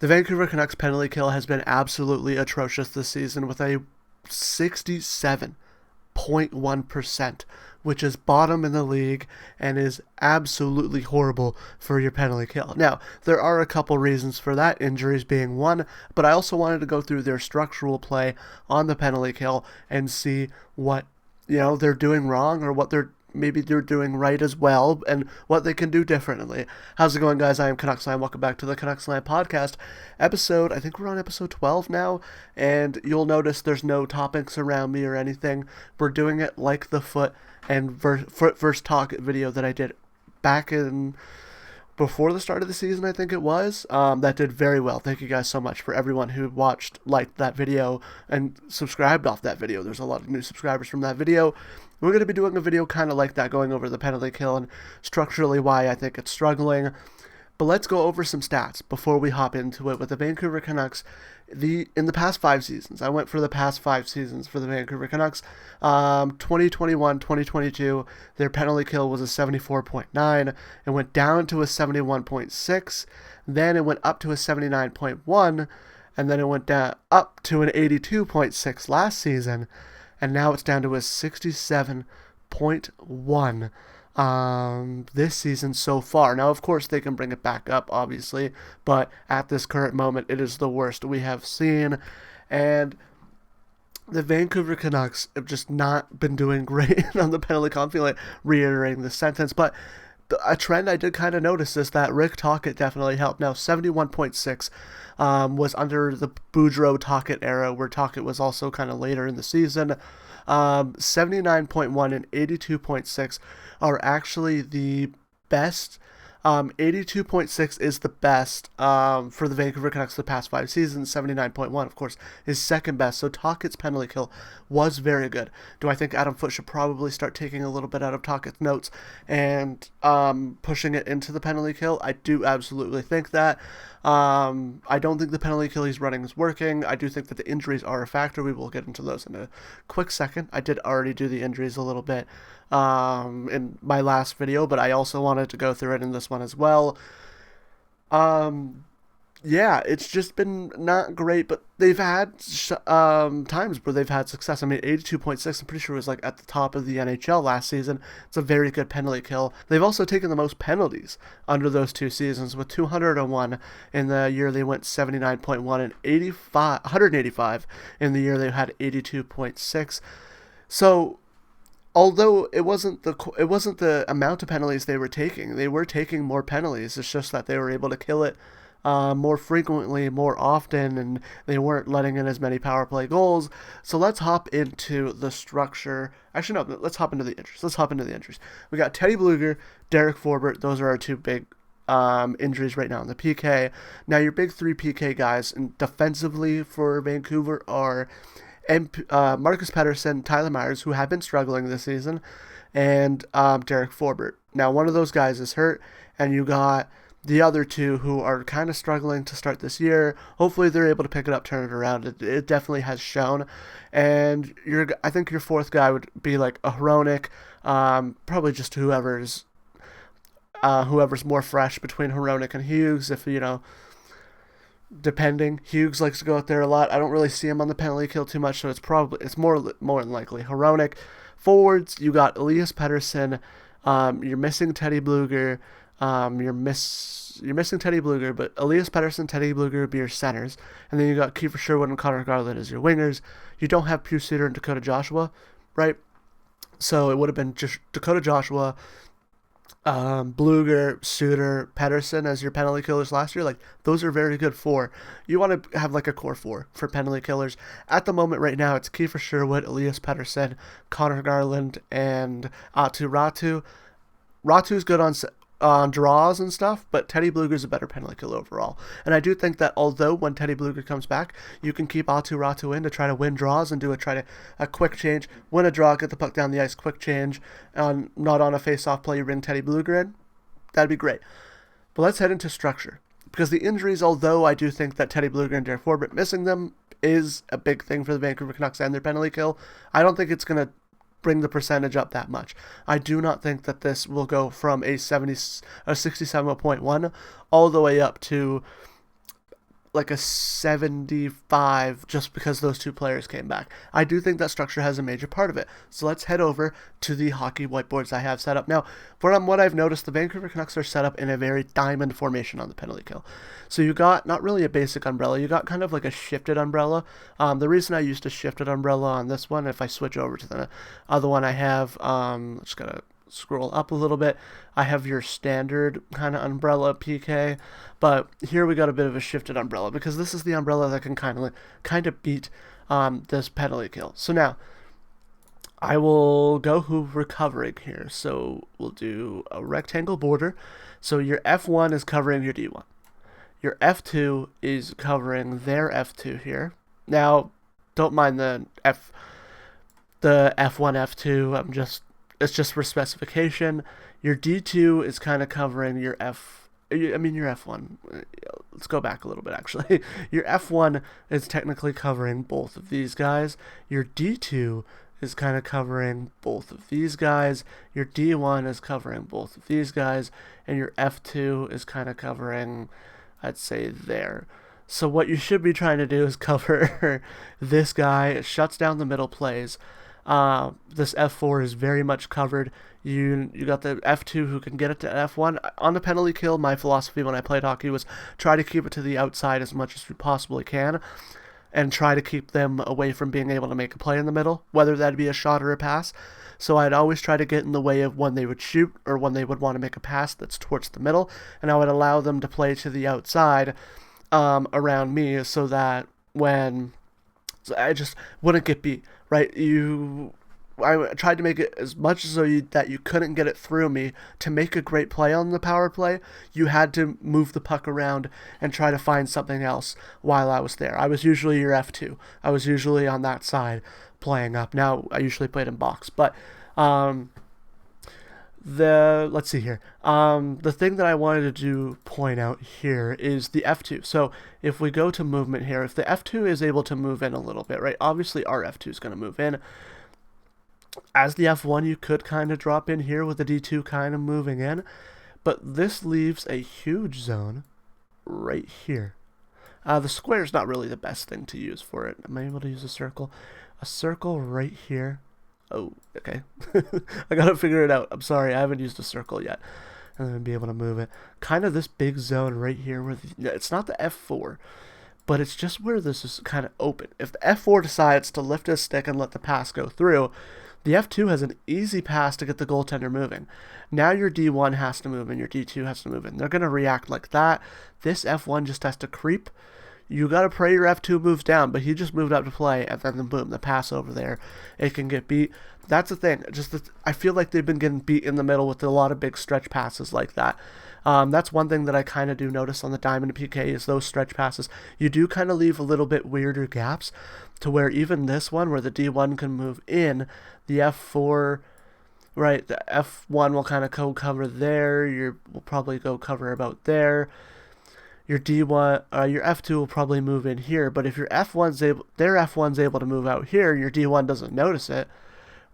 The Vancouver Canucks penalty kill has been absolutely atrocious this season with a 67.1%, which is bottom in the league and is absolutely horrible for your penalty kill. Now, there are a couple reasons for that, injuries being one, but I also wanted to go through their structural play on the penalty kill and see what they're doing wrong or what they're doing right as well and what they can do differently. How's it going, guys? I am CanucksLand. Welcome back to the CanucksLand podcast episode. I think we're on episode 12 now, and you'll notice there's no topics around me or anything. We're doing it like the foot and foot versus talk video that I did back in before the start of the season, I think it was. That did very well. Thank you guys so much for everyone who watched, liked that video, and subscribed off that video. There's a lot of new subscribers from that video. We're going to be doing a video kind of like that, going over the penalty kill and structurally why I think it's struggling. But let's go over some stats before we hop into it with the Vancouver Canucks. In the past 5 seasons, I went for the past 5 seasons for the Vancouver Canucks. 2021, 2022, their penalty kill was a 74.9. It went down to a 71.6. Then it went up to a 79.1. And then it went down up to an 82.6 last season. And now it's down to a 67.1 this season so far. Now, of course, they can bring it back up, obviously, but at this current moment, it is the worst we have seen. And the Vancouver Canucks have just not been doing great on the penalty count. I feel like reiterating the sentence, but a trend I did kind of notice is that Rick Tocchet definitely helped. Now, 71.6 was under the Boudreau-Tocchet era, where Tocchet was also kind of later in the season. 79.1 and 82.6 are actually the best. 82.6 is the best for the Vancouver Canucks the past 5 seasons. 79.1, of course, is second best. So Tocchet's penalty kill was very good. Do I think Adam Foote should probably start taking a little bit out of Tocchet's notes and pushing it into the penalty kill? I do absolutely think that. I don't think the penalty kill he's running is working. I do think that the injuries are a factor. We will get into those in a quick second. I did already do the injuries a little bit in my last video, but I also wanted to go through it in this one as well. Yeah, it's just been not great, but they've had times where they've had success. I mean, 82.6, I'm pretty sure it was like at the top of the NHL last season. It's a very good penalty kill. They've also taken the most penalties under those 2 seasons, with 201 in the year they went 79.1 and 185 in the year they had 82.6. So, although it wasn't the amount of penalties they were taking more penalties. It's just that they were able to kill it more frequently, more often, and they weren't letting in as many power play goals. So let's hop into the structure. Actually, no, let's hop into the injuries. We got Teddy Blueger, Derek Forbort. Those are our 2 big injuries right now in the PK. Now, your big 3 PK guys and defensively for Vancouver are Marcus Pettersson, Tyler Myers, who have been struggling this season, and Derek Forbort. Now, one of those guys is hurt, and you got the other 2 who are kind of struggling to start this year. Hopefully they're able to pick it up, turn it around. It definitely has shown. And I think your 4th guy would be like a Hronek, probably just whoever's more fresh between Hronek and Hughes. If depending, Hughes likes to go out there a lot. I don't really see him on the penalty kill too much, so it's more than likely Hronek. Forwards, you got Elias Pettersson. You're missing Teddy Blueger. You're missing Teddy Blueger, but Elias Pettersson, Teddy Blueger would be your centers, and then you got Kiefer Sherwood and Connor Garland as your wingers. You don't have Pius Suter and Dakota Joshua, right? So it would have been just Dakota Joshua, Blueger, Suter, Pettersson as your penalty killers last year. Like, those are very good 4. You want to have like a core 4 for penalty killers. At the moment right now, it's Kiefer Sherwood, Elias Pettersson, Connor Garland, and Aatu Räty. Ratu's good on draws and stuff, but Teddy Blueger's a better penalty kill overall. And I do think that although when Teddy Blueger comes back, you can keep Aatu Räty in to try to win draws and do a quick change, win a draw, get the puck down the ice, quick change, not on a face-off play, you bring Teddy Blueger in. That'd be great. But let's head into structure. Because the injuries, although I do think that Teddy Blueger and Derek Forbort missing them is a big thing for the Vancouver Canucks and their penalty kill, I don't think it's going to bring the percentage up that much. I do not think that this will go from a 67.1 all the way up to like a 75 just because those two players came back. I do think that structure has a major part of it. So let's head over to the hockey whiteboards I have set up. Now, from what I've noticed, the Vancouver Canucks are set up in a very diamond formation on the penalty kill. So you got not really a basic umbrella, you got kind of like a shifted umbrella. The reason I used a shifted umbrella on this one, if I switch over to the other one I have, just gotta scroll up a little bit, I have your standard kind of umbrella PK, but here we got a bit of a shifted umbrella because this is the umbrella that can kind of beat this penalty kill. So now I will go recovering here. So we'll do a rectangle border. So your F1 is covering your D1. Your F2 is covering their F2 here. Now, don't mind the F1, F2. It's just for specification. Your D2 is kind of covering your your F1. Let's go back a little bit, actually. Your F1 is technically covering both of these guys. Your D2 is kind of covering both of these guys. Your D1 is covering both of these guys. And your F2 is kind of covering, I'd say, there. So what you should be trying to do is cover this guy. It shuts down the middle plays. This F4 is very much covered. You got the F2 who can get it to F1. On the penalty kill, my philosophy when I played hockey was try to keep it to the outside as much as you possibly can and try to keep them away from being able to make a play in the middle, whether that be a shot or a pass. So I'd always try to get in the way of when they would shoot or when they would want to make a pass that's towards the middle, and I would allow them to play to the outside around me so that I just wouldn't get beat, right? I tried to make it as much so that you couldn't get it through me. To make a great play on the power play, you had to move the puck around and try to find something else while I was there. I was usually your F2. I was usually on that side playing up. Now, I usually played in box. But let's see here. The thing that I wanted to point out here is the F2. So if we go to movement here, if the F2 is able to move in a little bit, right? Obviously, our F2 is going to move in. As the F1, you could kind of drop in here with the D2 kind of moving in, but this leaves a huge zone right here. The square is not really the best thing to use for it. Am I able to use a circle? A circle right here. Oh, okay. I gotta figure it out. I'm sorry, I haven't used a circle yet. And then be able to move it. Kind of this big zone right here where it's not the F4, but it's just where this is kind of open. If the F4 decides to lift his stick and let the pass go through, the F2 has an easy pass to get the goaltender moving. Now your D1 has to move and your D2 has to move in. They're going to react like that. This F1 just has to creep. You got to pray your F2 moves down, but he just moved up to play, and then boom, the pass over there. It can get beat. That's the thing. I feel like they've been getting beat in the middle with a lot of big stretch passes like that. That's one thing that I kind of do notice on the Diamond PK is those stretch passes. You do kind of leave a little bit weirder gaps to where even this one where the D1 can move in, the F4, right, the F1 will kind of go cover there, will probably go cover about there. Your D1, your F2 will probably move in here, but if their F1's able to move out here, your D1 doesn't notice it,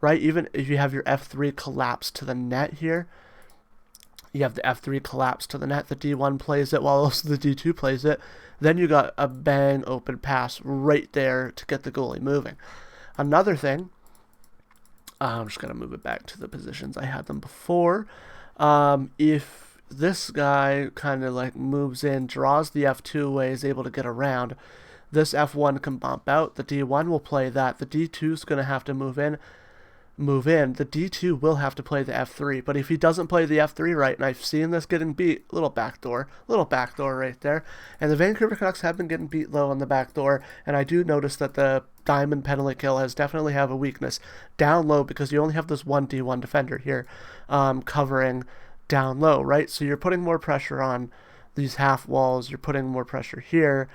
right? Even if you have your F3 collapse to the net here, you have the F3 collapse to the net, the D1 plays it while also the D2 plays it, then you got a bang open pass right there to get the goalie moving. Another thing, I'm just going to move it back to the positions I had them before. If this guy kind of like moves in, draws the F2 away, is able to get around, this F1 can bump out, the D1 will play that, the D2 is going to have to move in, the D2 will have to play the F3, but if he doesn't play the F3 right, and I've seen this getting beat, little backdoor right there, and the Vancouver Canucks have been getting beat low on the backdoor, and I do notice that the Diamond penalty kill has definitely have a weakness down low because you only have this one D1 defender here covering down low, right? So you're putting more pressure on these half walls, you're putting more pressure here,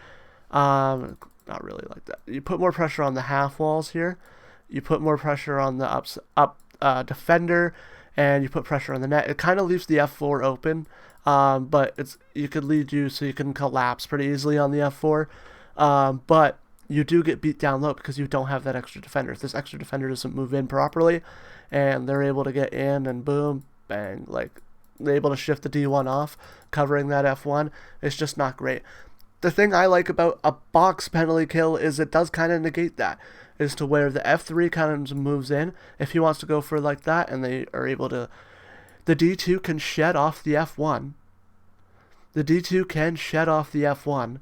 not really like that. You put more pressure on the half walls here, you put more pressure on the defender, and you put pressure on the net. It kind of leaves the F4 open, but you could lead you so you can collapse pretty easily on the F4, but you do get beat down low because you don't have that extra defender. If this extra defender doesn't move in properly, and they're able to get in and boom, bang, like they're able to shift the D1 off, covering that F1, it's just not great. the thing I like about a box penalty kill is it does kind of negate that, is to where the F3 kind of moves in if he wants to go for like that, and they are able to. The D2 can shed off the F1. The D2 can shed off the F1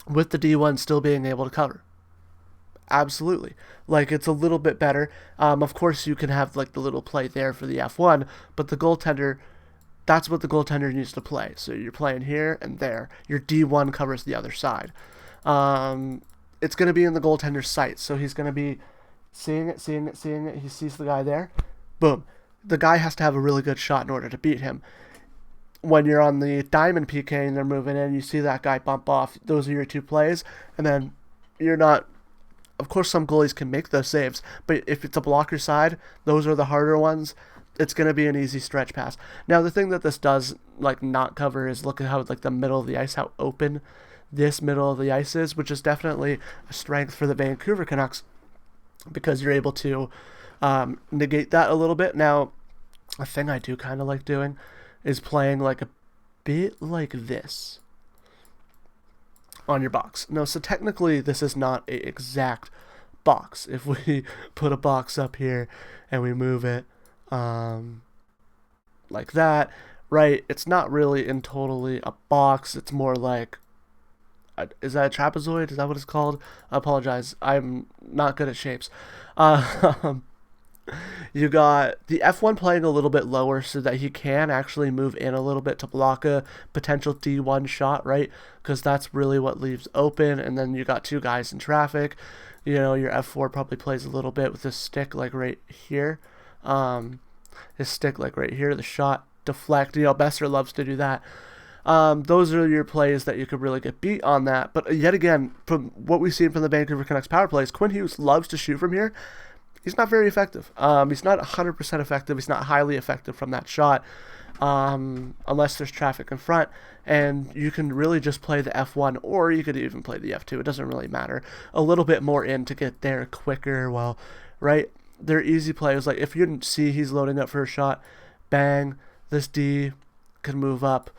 with the D1 still being able to cover. Absolutely. Like, it's a little bit better. Of course, you can have like the little play there for the F1, but the goaltender, that's what the goaltender needs to play. So you're playing here and there. Your D1 covers the other side. It's going to be in the goaltender's sight, so he's going to be seeing it. He sees the guy there. Boom. The guy has to have a really good shot in order to beat him. When you're on the diamond PK and they're moving in, you see that guy bump off. Those are your two plays, and then you're not. Of course, some goalies can make those saves, but if it's a blocker side, those are the harder ones. It's going to be an easy stretch pass. Now, the thing that this does like not cover is look at how like the middle of the ice, how open this middle of the ice is, which is definitely a strength for the Vancouver Canucks because you're able to negate that a little bit. Now, a thing I do kind of like doing is playing like a bit like this on your box. No, so technically this is not an exact box. If we put a box up here and we move it like that, right, it's not really in totally a box. It's more like, is that a trapezoid? Is that what it's called? I apologize. I'm not good at shapes. You got the F1 playing a little bit lower so that he can actually move in a little bit to block a potential D1 shot, right? Because that's really what leaves open. And then you got two guys in traffic. You know, your F4 probably plays a little bit with his stick like right here. His stick like right here, the shot deflect. You know, Besser loves to do that. Those are your plays that you could really get beat on that. But yet again, from what we've seen from the Vancouver Canucks power plays, Quinn Hughes loves to shoot from here. He's not very effective. He's not 100% effective. He's not highly effective from that shot unless there's traffic in front. And you can really just play the F1, or you could even play the F2. It doesn't really matter. A little bit more in to get there quicker. Well, right? They're easy plays. Like if you didn't see he's loading up for a shot, bang, this D can move up.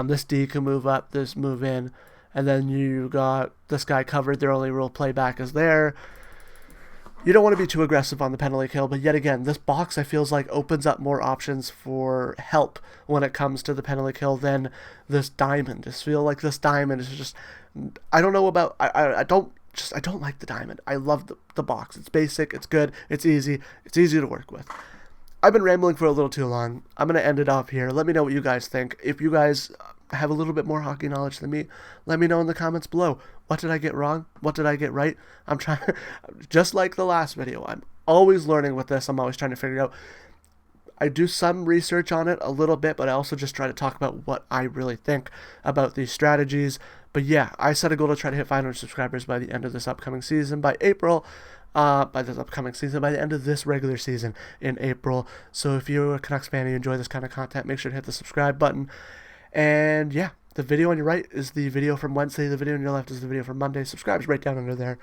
This D can move up, this move in. And then you got this guy covered. Their only real playback is there. You don't want to be too aggressive on the penalty kill, but yet again, this box I feels like opens up more options for help when it comes to the penalty kill than this diamond. I just feel like this diamond is just, I don't know about, I don't like the diamond. I love the box. It's basic, it's good, it's easy to work with. I've been rambling for a little too long. I'm going to end it off here. Let me know what you guys think. If you guys have a little bit more hockey knowledge than me, let me know in the comments below. What did I get wrong? What did I get right? I'm trying, just like the last video, I'm always learning with this. I'm always trying to figure out. I do some research on it a little bit, but I also just try to talk about what I really think about these strategies. But yeah, I set a goal to try to hit 500 subscribers by the end of this upcoming season, by April. By the end of this regular season in April. So if you're a Canucks fan and you enjoy this kind of content, make sure to hit the subscribe button. And yeah, the video on your right is the video from Wednesday. The video on your left is the video from Monday. Subscribe's right down under there.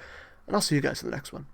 And I'll see you guys in the next one.